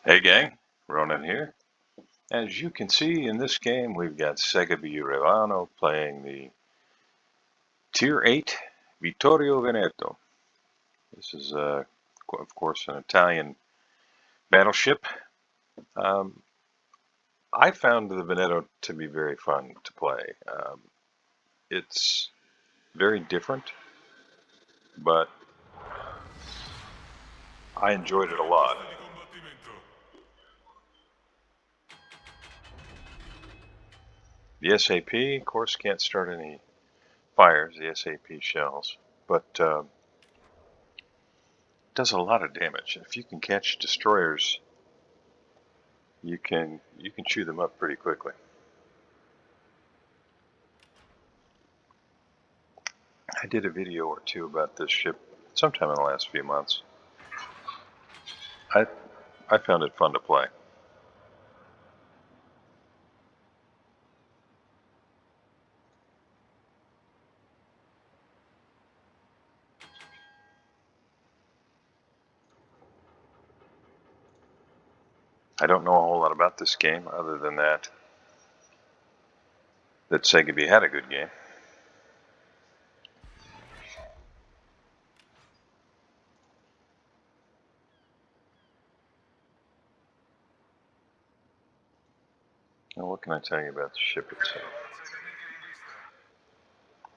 Hey gang, Ronan here. As you can see in this game, we've got Segaby playing the Tier 8 Vittorio Veneto. This is, of course, an Italian battleship. Um, I found the Veneto to be very fun to play. It's very different, but I enjoyed it a lot. The SAP, of course, can't start any fires, the SAP shells, but does a lot of damage. If you can catch destroyers, you can chew them up pretty quickly. I did a video or two about this ship sometime in the last few months. I found it fun to play. I don't know a whole lot about this game other than that Segaby had a good game. Now, what can I tell you about the ship itself?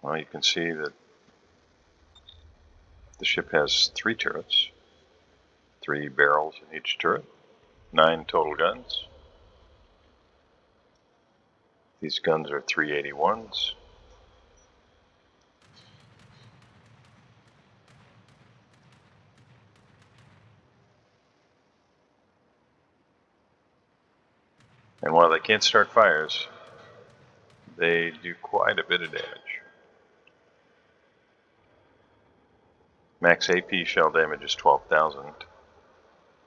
Well, you can see that the ship has 3 turrets, 3 barrels in each turret, 9 total guns. These guns are 381s. And while they can't start fires, they do quite a bit of damage. Max AP shell damage is 12,000,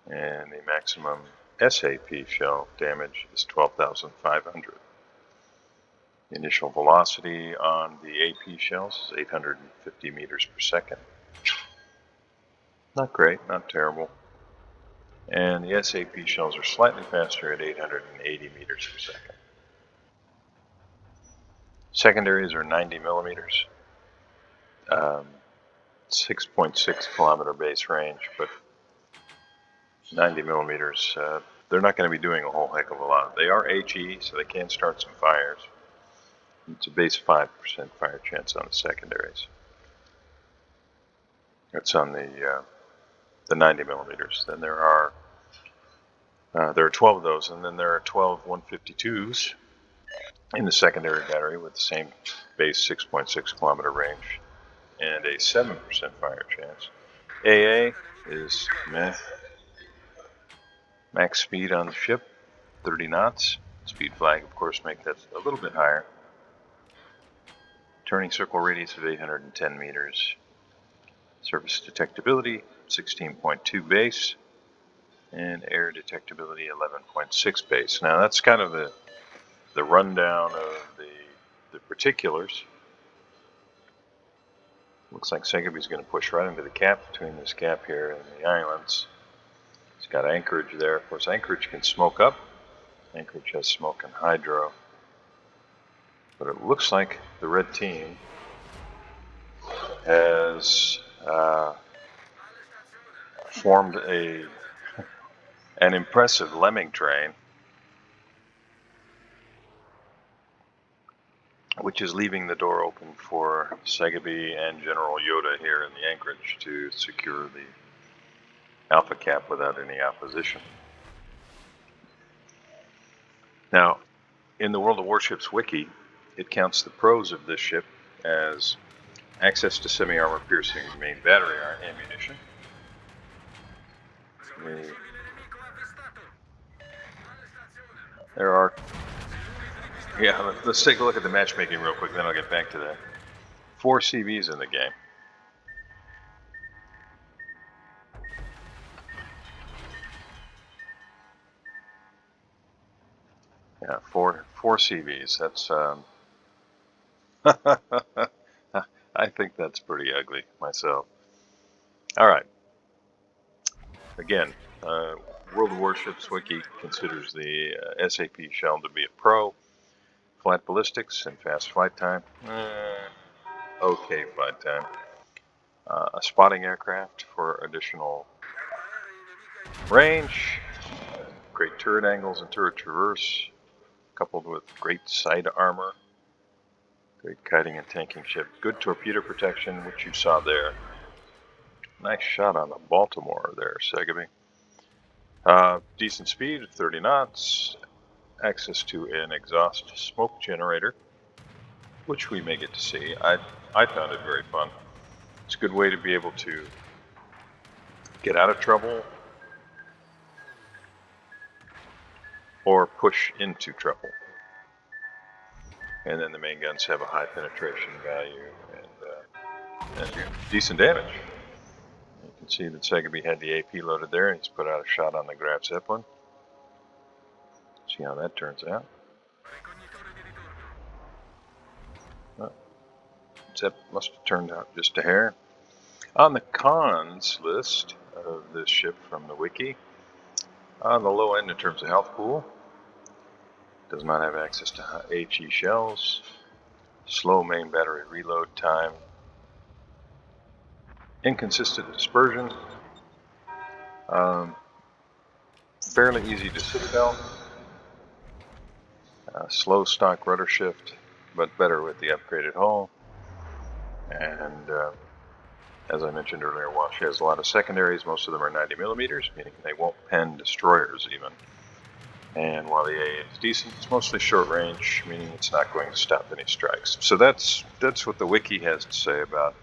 and the maximum SAP shell damage is 12,500. The initial velocity on the AP shells is 850 meters per second. Not great, not terrible. And the SAP shells are slightly faster at 880 meters per second. Secondaries are 90 millimeters, 6.6 kilometer base range, but 90 millimeters, they're not going to be doing a whole heck of a lot. They are HE, so they can start some fires. It's a base 5% fire chance on the secondaries. That's on the 90 millimeters. Then there are 12 of those, and then there are 12 152s in the secondary battery with the same base 6.6 kilometer range and a 7% fire chance. AA is meh. Max speed on the ship, 30 knots. Speed flag, of course, make that a little bit higher. Turning circle radius of 810 meters. Surface detectability, 16.2 base. And air detectability, 11.6 base. Now that's kind of the rundown of the particulars. Looks like Segaby's going to push right into the cap between this gap here and the islands. It's got anchorage there. Of course, anchorage can smoke up. Anchorage has smoke and hydro. But it looks like the red team has formed an impressive lemming train, which is leaving the door open for Segaby and General Yoda here in the anchorage to secure the alpha cap without any opposition. Now, in the World of Warships wiki, it counts the pros of this ship as access to semi-armor piercing main battery ammunition. There are, yeah, let's take a look at the matchmaking real quick, then I'll get back to that. 4 CVs in the game. Yeah, four CVs. That's I think that's pretty ugly myself. All right. Again, World of Warships Wiki considers the SAP shell to be a pro. Flat ballistics and fast flight time. Okay flight time. A spotting aircraft for additional range. Great turret angles and turret traverse, coupled with great side armor. Great kiting and tanking ship. Good torpedo protection, which you saw there. Nice shot on the Baltimore there, Segaby. Decent speed, 30 knots. Access to an exhaust smoke generator, which we may get to see. I found it very fun. It's a good way to be able to get out of trouble or push into trouble. And then the main guns have a high penetration value and decent damage. You can see that Segaby had the AP loaded there, and he's put out a shot on the Graf Zeppelin. See how that turns out. Zepp must have turned out just a hair. On the cons list of this ship from the wiki, on the low end in terms of health pool, does not have access to HE shells, slow main battery reload time, inconsistent dispersion, fairly easy to citadel, slow stock rudder shift, but better with the upgraded hull. And as I mentioned earlier, while she has a lot of secondaries, most of them are 90 millimeters, meaning they won't pen destroyers even. And while the AA is decent, it's mostly short range, meaning it's not going to stop any strikes. So that's what the wiki has to say about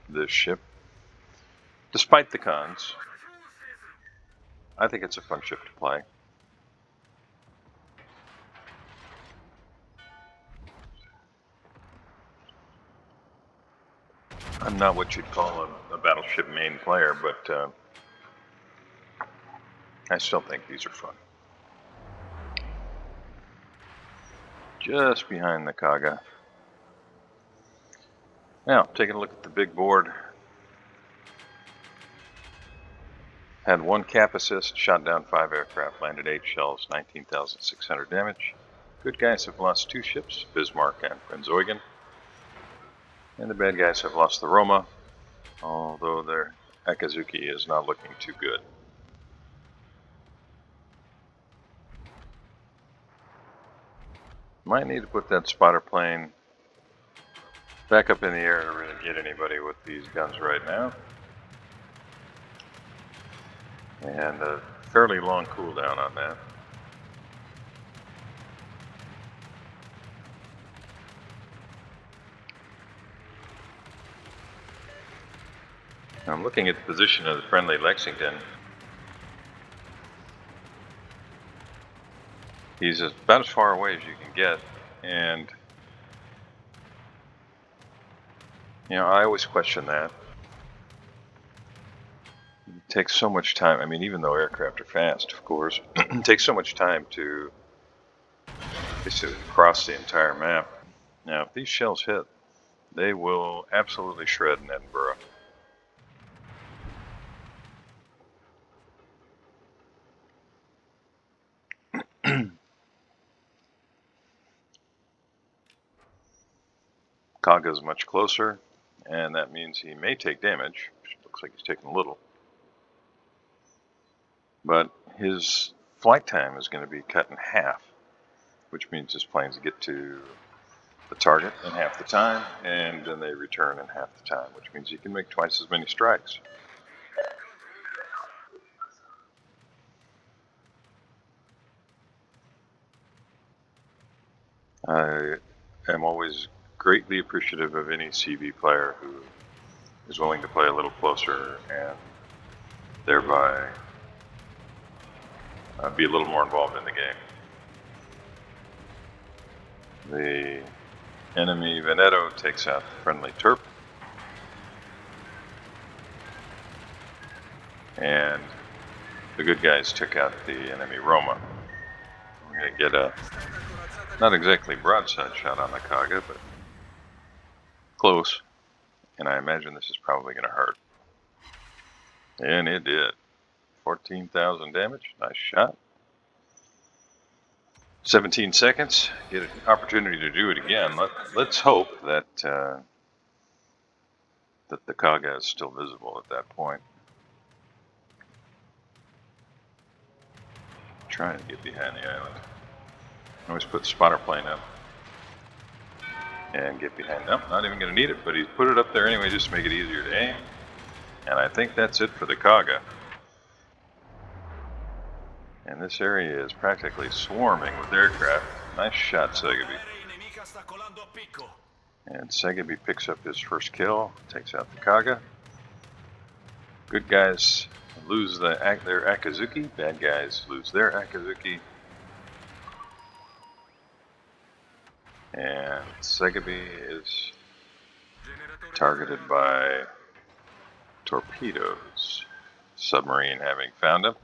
this ship. Despite the cons, I think it's a fun ship to play. I'm not what you'd call a battleship main player, but I still think these are fun. Just behind the Kaga. Now, taking a look at the big board. Had 1 cap assist, shot down 5 aircraft, landed 8 shells, 19,600 damage. Good guys have lost 2 ships, Bismarck and Prinz Eugen. And the bad guys have lost the Roma, although their Akazuki is not looking too good. Might need to put that spotter plane back up in the air to really get anybody with these guns right now. And a fairly long cooldown on that. I'm looking at the position of the friendly Lexington. He's about as far away as you can get, and you know, I always question that. It takes so much time. I mean, even though aircraft are fast, of course, it takes so much time to basically cross the entire map. Now, if these shells hit, they will absolutely shred in Edinburgh. Kaga is much closer, and that means he may take damage. Looks like he's taking a little. But his flight time is going to be cut in half, which means his planes get to the target in half the time, and then they return in half the time, which means he can make twice as many strikes. I am always greatly appreciative of any CB player who is willing to play a little closer and thereby be a little more involved in the game. The enemy Veneto takes out the friendly Terp, and the good guys took out the enemy Roma. We're going to get a not exactly broadside shot on the Kaga, but close, and I imagine this is probably going to hurt. And it did. 14,000 damage. Nice shot. 17 seconds. Get an opportunity to do it again. Let's hope that that the Kaga is still visible at that point. Trying to get behind the island. Always put the spotter plane up and get behind. Nope, not even going to need it, but he's put it up there anyway just to make it easier to aim. And I think that's it for the Kaga. And this area is practically swarming with aircraft. Nice shot, Segaby. And Segaby picks up his first kill, takes out the Kaga. Good guys lose their Akazuki, bad guys lose their Akazuki. And Segaby is targeted by torpedoes. Submarine having found him.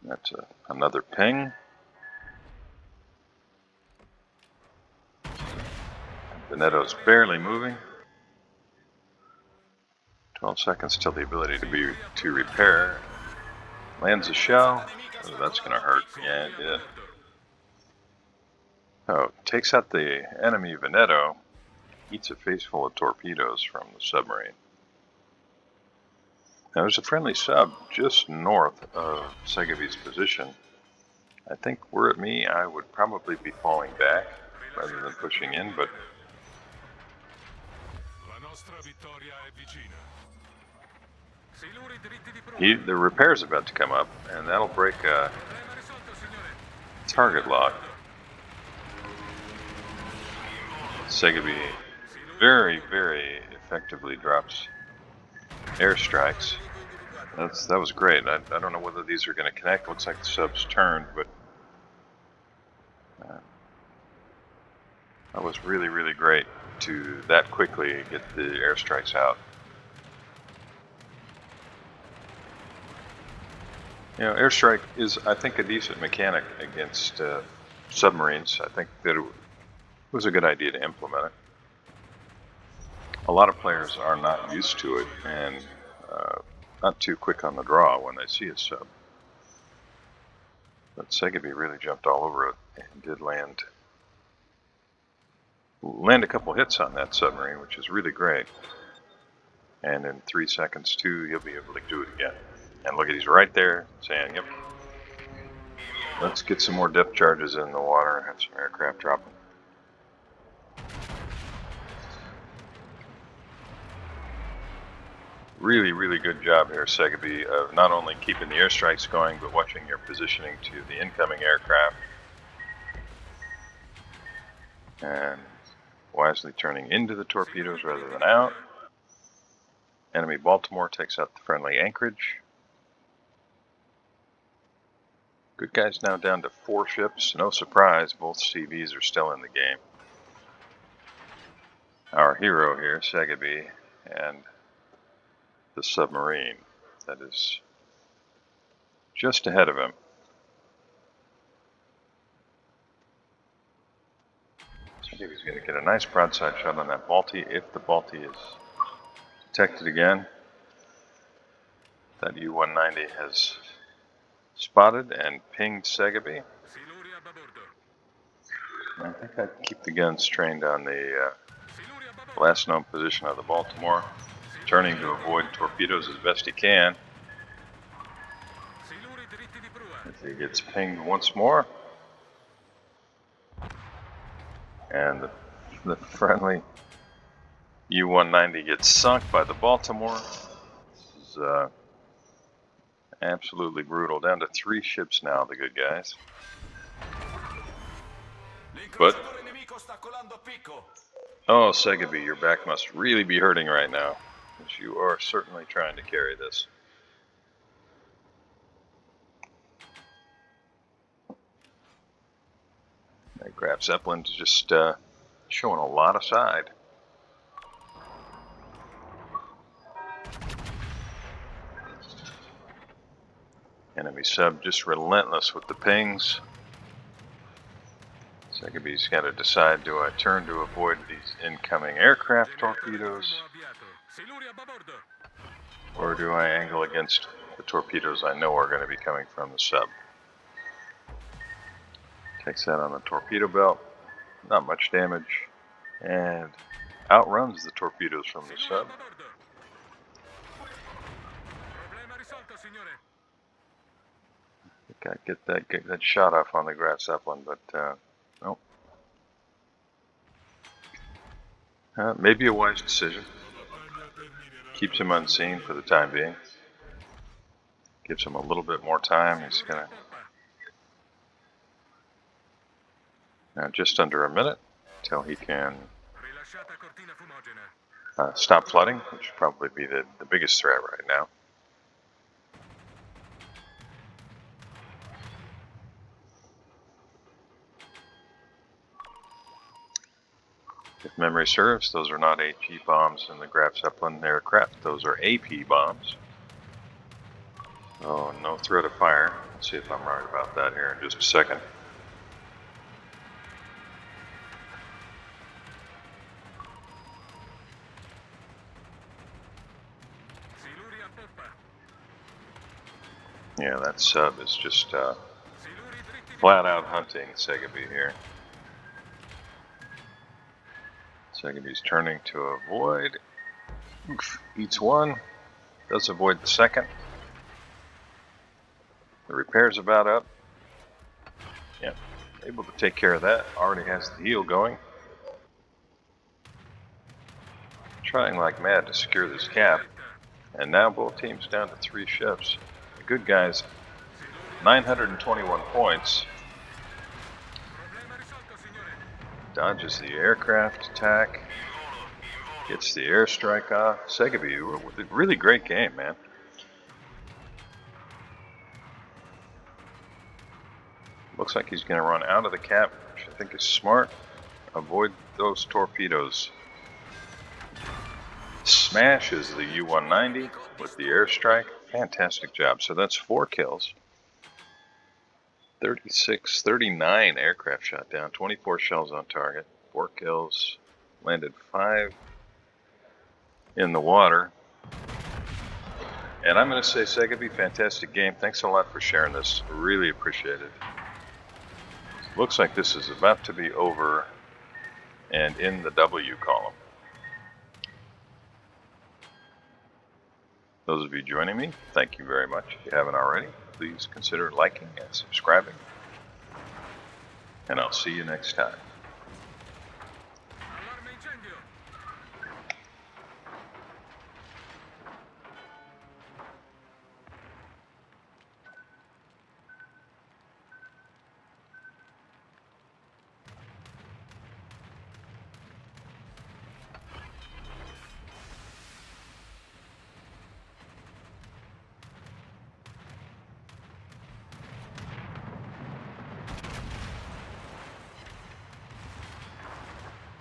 That's another ping. Veneto's barely moving. 12 seconds till the ability to repair. Lands a shell. Oh, that's going to hurt. Yeah, it did. Oh, takes out the enemy Veneto. Eats a face full of torpedoes from the submarine. Now, there's a friendly sub just north of Segaby's position. I think were it me, I would probably be falling back rather than pushing in, but the repair's about to come up, and that'll break a target lock. Segaby very, very effectively drops airstrikes. That was great. I don't know whether these are going to connect. Looks like the sub's turned, but that was really, really great to that quickly get the airstrikes out. You know, airstrike is, I think, a decent mechanic against submarines. I think that it was a good idea to implement it. A lot of players are not used to it and not too quick on the draw when they see a sub. But Segaby really jumped all over it and did land a couple hits on that submarine, which is really great. And in 3 seconds too, he'll be able to do it again. And look at, he's right there saying, yep, let's get some more depth charges in the water and have some aircraft dropping. Really, really good job here, Segaby, of not only keeping the airstrikes going, but watching your positioning to the incoming aircraft. And wisely turning into the torpedoes rather than out. Enemy Baltimore takes out the friendly anchorage. Good guys now down to 4 ships. No surprise, both CVs are still in the game. Our hero here, Segaby, and the submarine that is just ahead of him. Segaby's going to get a nice broadside shot on that Balti if the Balti is detected again. That U-190 has spotted and pinged Segaby. I think I'd keep the guns trained on the last known position of the Baltimore, turning to avoid torpedoes as best he can. If he gets pinged once more, and the friendly U-190 gets sunk by the Baltimore. This is absolutely brutal. Down to 3 ships now, the good guys. But, oh, Segaby, your back must really be hurting right now, because you are certainly trying to carry this. That Graf Zeppelin's just showing a lot of side. Enemy sub just relentless with the pings. Segaby's got to decide, do I turn to avoid these incoming aircraft torpedoes? Or do I angle against the torpedoes I know are going to be coming from the sub? Takes that on the torpedo belt. Not much damage. And outruns the torpedoes from the sub. Got to get that shot off on the Graf Zeppelin, but nope. Maybe a wise decision. Keeps him unseen for the time being. Gives him a little bit more time. He's gonna now just under a minute until he can stop flooding, which would probably be the biggest threat right now. If memory serves, those are not HE bombs in the Graf Zeppelin aircraft. Those are AP bombs. Oh, no threat of fire. Let's see if I'm right about that here in just a second. Yeah, that sub is just flat out hunting Segaby here. Segaby's turning to avoid. Oof, eats one. Does avoid the second. The repair's about up. Yep, able to take care of that. Already has the heel going. Trying like mad to secure this cap. And now both teams down to 3 ships. The good guys, 921 points. Dodges the aircraft attack. Gets the airstrike off. Segaby, really great game, man. Looks like he's going to run out of the cap, which I think is smart. Avoid those torpedoes. Smashes the U-190 with the airstrike. Fantastic job. So that's 4 kills. 39 aircraft shot down. 24 shells on target. 4 kills. Landed 5 in the water. And I'm going to say, Segaby, fantastic game. Thanks a lot for sharing this. Really appreciate it. Looks like this is about to be over and in the W column. Those of you joining me, thank you very much. If you haven't already, please consider liking and subscribing. And I'll see you next time.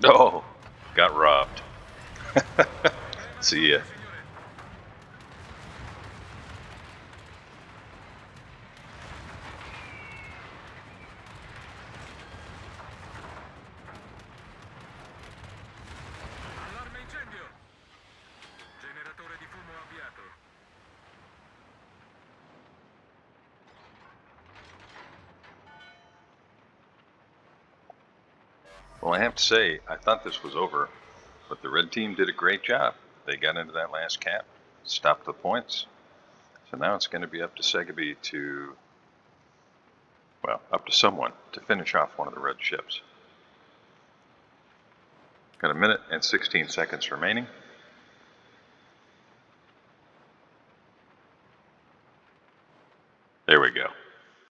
Oh, got robbed. See ya. Well, I have to say, I thought this was over, but the red team did a great job. They got into that last cap, stopped the points. So now it's going to be up to Segaby to, well, up to someone to finish off one of the red ships. Got a minute and 16 seconds remaining. There we go.